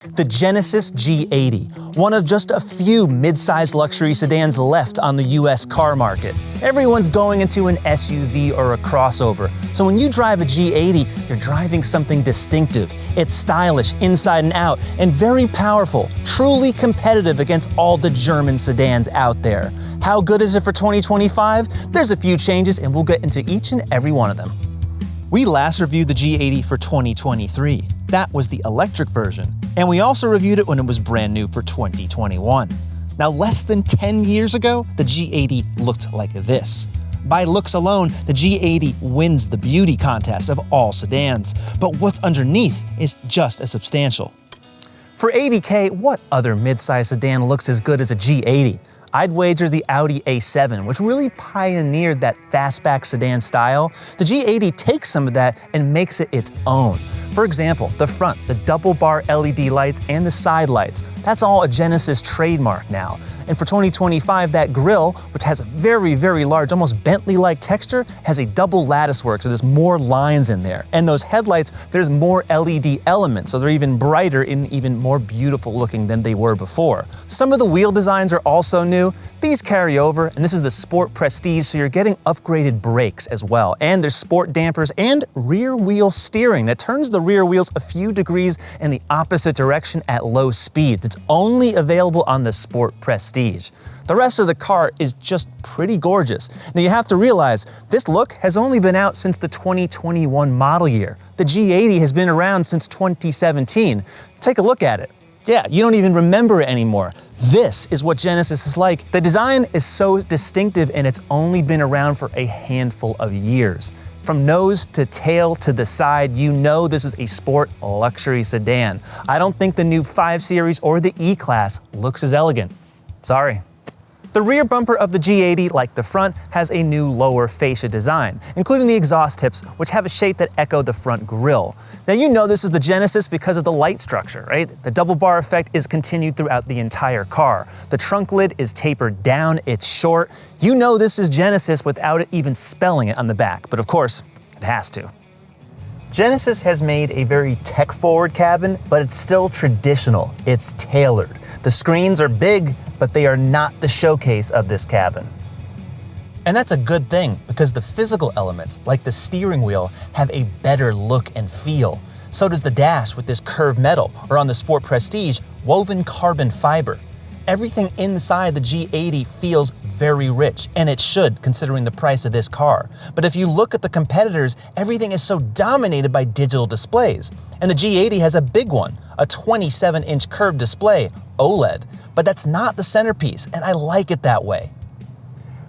The Genesis G80, one of just a few mid-sized luxury sedans left on the US car market. Everyone's going into an SUV or a crossover, so when you drive a G80, you're driving something distinctive. It's stylish inside and out, and very powerful, truly competitive against all the German sedans out there. How good is it for 2025? There's a few changes, and we'll get into each and every one of them. We last reviewed the G80 for 2023. That was the electric version. And we also reviewed it when it was brand new for 2021. Now, less than 10 years ago, the G80 looked like this. By looks alone, the G80 wins the beauty contest of all sedans. But what's underneath is just as substantial. For $80K, what other midsize sedan looks as good as a G80? I'd wager the Audi A7, which really pioneered that fastback sedan style. The G80 takes some of that and makes it its own. For example, the front, the double bar LED lights, and the side lights. That's all a Genesis trademark now. And for 2025, that grille, which has a very, very large, almost Bentley-like texture, has a double lattice work, so there's more lines in there. And those headlights, there's more LED elements, so they're even brighter and even more beautiful looking than they were before. Some of the wheel designs are also new. These carry over, and this is the Sport Prestige, so you're getting upgraded brakes as well. And there's sport dampers and rear wheel steering that turns the rear wheels a few degrees in the opposite direction at low speeds. It's only available on the Sport Prestige. The rest of the car is just pretty gorgeous. Now you have to realize, this look has only been out since the 2021 model year. The G80 has been around since 2017. Take a look at it. Yeah, you don't even remember it anymore. This is what Genesis is like. The design is so distinctive and it's only been around for a handful of years. From nose to tail to the side, you know this is a sport luxury sedan. I don't think the new 5 Series or the E-Class looks as elegant. Sorry. The rear bumper of the G80, like the front, has a new lower fascia design, including the exhaust tips, which have a shape that echo the front grille. Now you know this is the Genesis because of the light structure, right? The double bar effect is continued throughout the entire car. The trunk lid is tapered down, it's short. You know this is Genesis without it even spelling it on the back, but of course, it has to. Genesis has made a very tech-forward cabin, but it's still traditional. It's tailored. The screens are big, but they are not the showcase of this cabin. And that's a good thing, because the physical elements, like the steering wheel, have a better look and feel. So does the dash with this curved metal, or on the Sport Prestige, woven carbon fiber. Everything inside the G80 feels very rich, and it should, considering the price of this car. But if you look at the competitors, everything is so dominated by digital displays. And the G80 has a big one, a 27-inch curved display, OLED. But that's not the centerpiece, and I like it that way.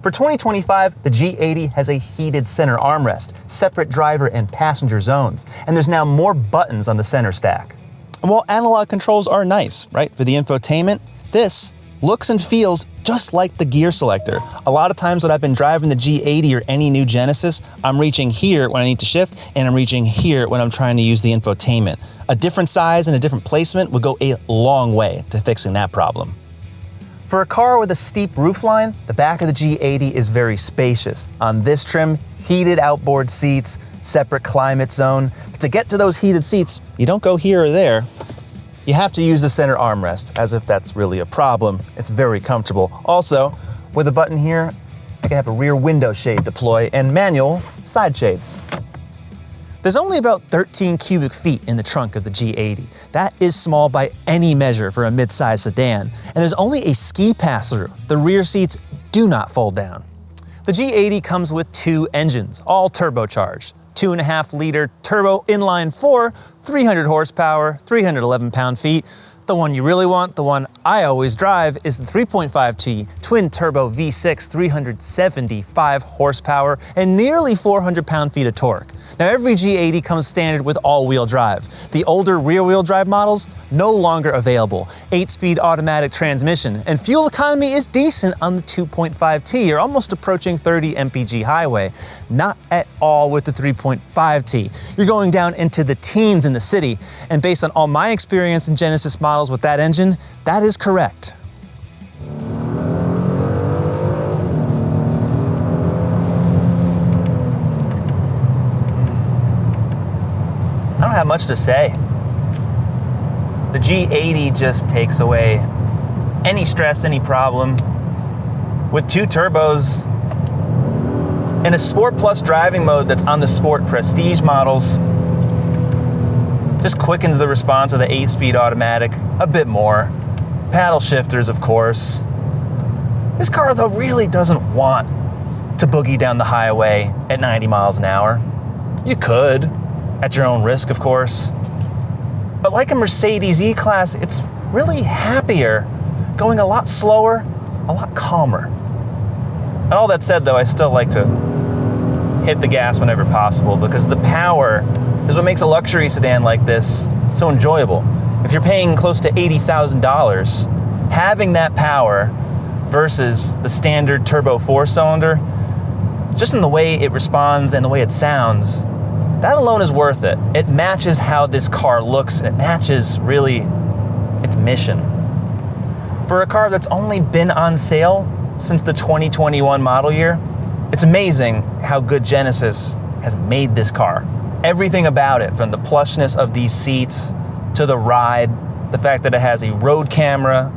For 2025, the G80 has a heated center armrest, separate driver and passenger zones, and there's now more buttons on the center stack. And while analog controls are nice, right, for the infotainment, this looks and feels just like the gear selector. A lot of times when I've been driving the G80 or any new Genesis, I'm reaching here when I need to shift, and I'm reaching here when I'm trying to use the infotainment. A different size and a different placement would go a long way to fixing that problem. For a car with a steep roofline, the back of the G80 is very spacious. On this trim, heated outboard seats, separate climate zone. But to get to those heated seats, you don't go here or there. You have to use the center armrest, as if that's really a problem. It's very comfortable. Also, with a button here, I can have a rear window shade deploy and manual side shades. There's only about 13 cubic feet in the trunk of the G80. That is small by any measure for a mid-size sedan. And there's only a ski pass-through. The rear seats do not fold down. The G80 comes with 2 engines, all turbocharged. 2.5-liter turbo inline 4, 300 horsepower, 311 pound-feet. The one you really want, the one I always drive, is the 3.5T twin-turbo V6, 375 horsepower, and nearly 400 pound-feet of torque. Now, every G80 comes standard with all-wheel drive. The older rear-wheel drive models, no longer available. 8-speed automatic transmission, and fuel economy is decent on the 2.5T. You're almost approaching 30 mpg highway. Not at all with the 3.5T. You're going down into the teens in the city, and based on all my experience in Genesis models with that engine, that is correct. I don't have much to say. The G80 just takes away any stress, any problem. With 2 turbos and a Sport Plus driving mode that's on the Sport Prestige models, just quickens the response of the 8-speed automatic a bit more. Paddle shifters, of course. This car, though, really doesn't want to boogie down the highway at 90 miles an hour. You could, at your own risk, of course. But like a Mercedes E-Class, it's really happier, going a lot slower, a lot calmer. And all that said, though, I still like to hit the gas whenever possible, because the power is what makes a luxury sedan like this so enjoyable. If you're paying close to $80,000, having that power versus the standard turbo 4-cylinder, just in the way it responds and the way it sounds, that alone is worth it. It matches how this car looks, and it matches, really, its mission. For a car that's only been on sale since the 2021 model year, it's amazing how good Genesis has made this car. Everything about it, from the plushness of these seats to the ride, the fact that it has a road camera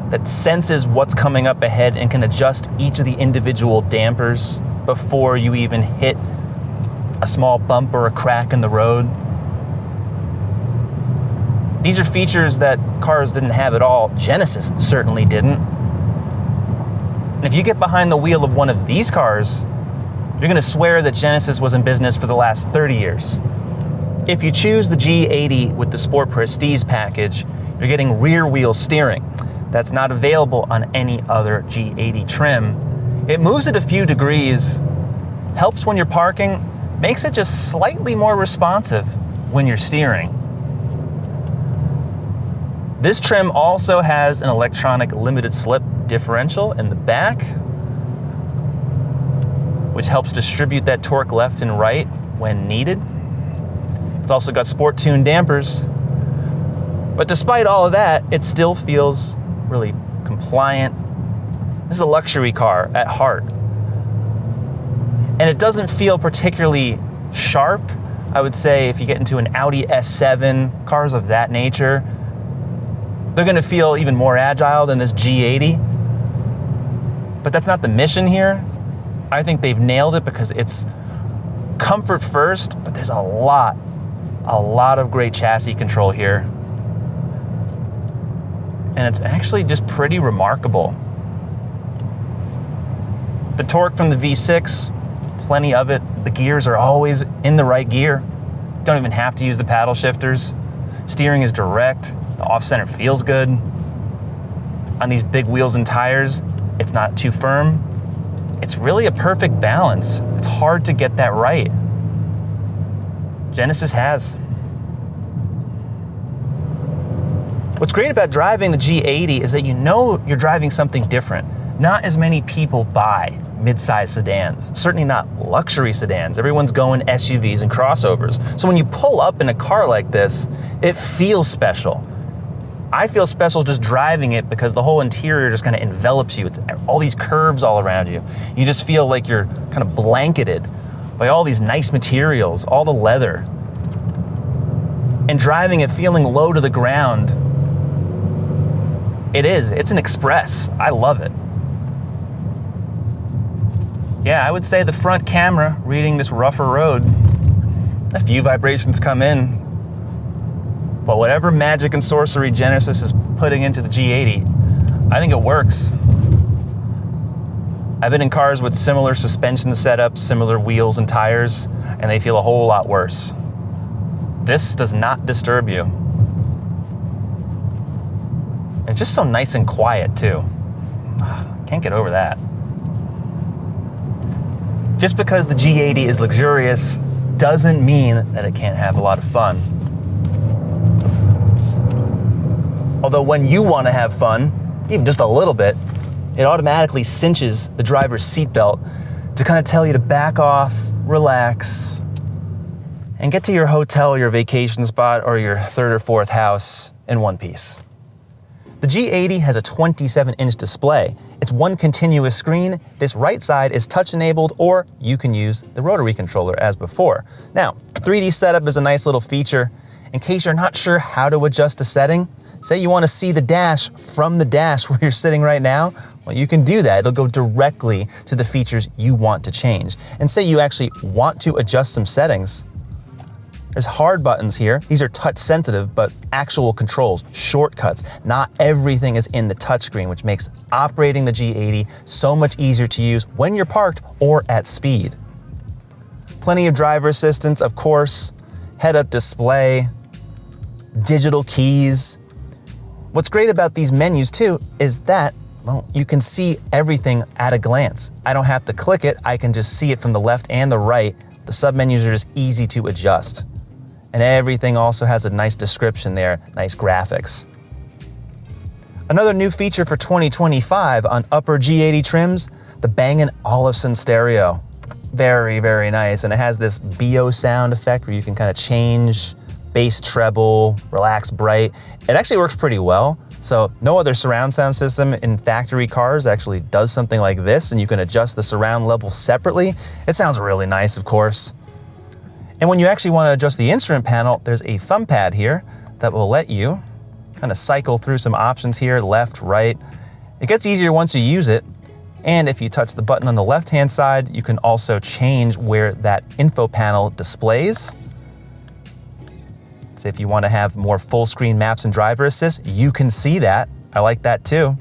that senses what's coming up ahead and can adjust each of the individual dampers before you even hit a small bump or a crack in the road. These are features that cars didn't have at all. Genesis certainly didn't. And if you get behind the wheel of one of these cars, you're going to swear that Genesis was in business for the last 30 years. If you choose the G80 with the Sport Prestige package, you're getting rear wheel steering. That's not available on any other G80 trim. It moves it a few degrees, helps when you're parking, makes it just slightly more responsive when you're steering. This trim also has an electronic limited slip differential in the back, which helps distribute that torque left and right when needed. It's also got sport tuned dampers. But despite all of that, it still feels really compliant. This is a luxury car at heart. And it doesn't feel particularly sharp. I would say if you get into an Audi A7, cars of that nature, they're gonna feel even more agile than this G80. But that's not the mission here. I think they've nailed it because it's comfort first, but there's a lot of great chassis control here. And it's actually just pretty remarkable. The torque from the V6, plenty of it. The gears are always in the right gear. Don't even have to use the paddle shifters. Steering is direct. The off-center feels good. On these big wheels and tires, it's not too firm. It's really a perfect balance. It's hard to get that right. Genesis has. What's great about driving the G80 is that you know you're driving something different. Not as many people buy mid-size sedans, certainly not luxury sedans. Everyone's going SUVs and crossovers. So when you pull up in a car like this, it feels special. I feel special just driving it because the whole interior just kind of envelops you. It's all these curves all around you. You just feel like you're kind of blanketed by all these nice materials, all the leather. And driving it feeling low to the ground, it's an express. I love it. Yeah, I would say the front camera reading this rougher road, a few vibrations come in. But whatever magic and sorcery Genesis is putting into the G80, I think it works. I've been in cars with similar suspension setups, similar wheels and tires, and they feel a whole lot worse. This does not disturb you. It's just so nice and quiet, too. Can't get over that. Just because the G80 is luxurious doesn't mean that it can't have a lot of fun. Although when you want to have fun, even just a little bit, it automatically cinches the driver's seatbelt to kind of tell you to back off, relax, and get to your hotel, your vacation spot, or your third or fourth house in one piece. The G80 has a 27-inch display. It's one continuous screen. This right side is touch-enabled, or you can use the rotary controller as before. Now, 3D setup is a nice little feature. In case you're not sure how to adjust a setting, Say you want to see the dash from the dash where you're sitting right now, well, you can do that. It'll go directly to the features you want to change. And say you actually want to adjust some settings. There's hard buttons here. These are touch sensitive, but actual controls, shortcuts. Not everything is in the touchscreen, which makes operating the G80 so much easier to use when you're parked or at speed. Plenty of driver assistance, of course, head-up display, digital keys. What's great about these menus too is that, well, you can see everything at a glance. I don't have to click it, I can just see it from the left and the right. The submenus are just easy to adjust. And everything also has a nice description there, nice graphics. Another new feature for 2025 on upper G80 trims, the Bang & Olufsen stereo. Very, very nice. And it has this BO sound effect where you can kind of change bass treble, relax bright. It actually works pretty well. So no other surround sound system in factory cars actually does something like this, and you can adjust the surround level separately. It sounds really nice, of course. And when you actually want to adjust the instrument panel, there's a thumb pad here that will let you kind of cycle through some options here, left, right. It gets easier once you use it. And if you touch the button on the left-hand side, you can also change where that info panel displays. So if you want to have more full screen maps and driver assist, you can see that. I like that too.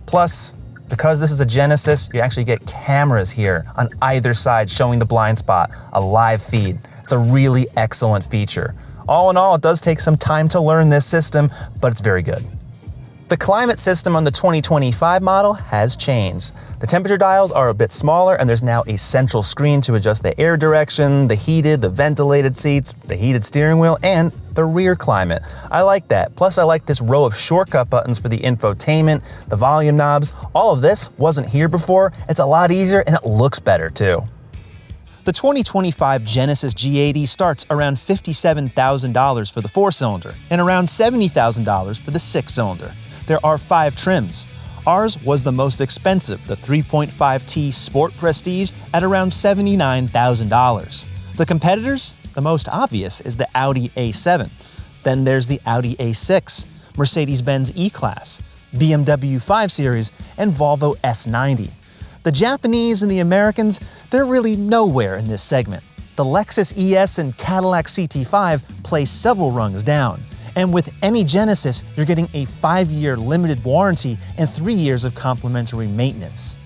Plus, because this is a Genesis, you actually get cameras here on either side showing the blind spot, a live feed. It's a really excellent feature. All in all, it does take some time to learn this system, but it's very good. The climate system on the 2025 model has changed. The temperature dials are a bit smaller, and there's now a central screen to adjust the air direction, the heated, the ventilated seats, the heated steering wheel, and the rear climate. I like that. Plus, I like this row of shortcut buttons for the infotainment, the volume knobs. All of this wasn't here before. It's a lot easier, and it looks better too. The 2025 Genesis G80 starts around $57,000 for the 4-cylinder and around $70,000 for the 6-cylinder. There are 5 trims. Ours was the most expensive, the 3.5T Sport Prestige at around $79,000. The competitors? The most obvious is the Audi A7. Then there's the Audi A6, Mercedes-Benz E-Class, BMW 5 Series, and Volvo S90. The Japanese and the Americans, they're really nowhere in this segment. The Lexus ES and Cadillac CT5 play several rungs down. And with any Genesis, you're getting a 5-year limited warranty and 3 years of complimentary maintenance.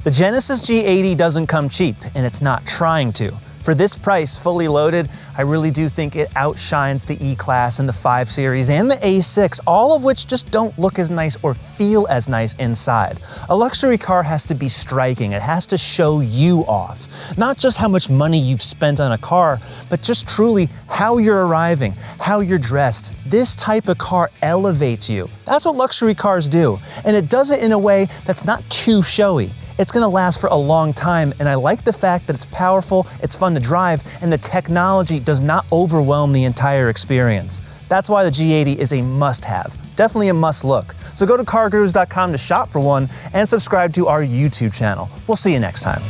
The Genesis G80 doesn't come cheap, and it's not trying to. For this price, fully loaded, I really do think it outshines the E-Class and the 5 Series and the A6, all of which just don't look as nice or feel as nice inside. A luxury car has to be striking. It has to show you off. Not just how much money you've spent on a car, but just truly how you're arriving, how you're dressed. This type of car elevates you. That's what luxury cars do. And it does it in a way that's not too showy. It's gonna last for a long time, and I like the fact that it's powerful, it's fun to drive, and the technology does not overwhelm the entire experience. That's why the G80 is a must-have, definitely a must-look. So go to CarGurus.com to shop for one and subscribe to our YouTube channel. We'll see you next time.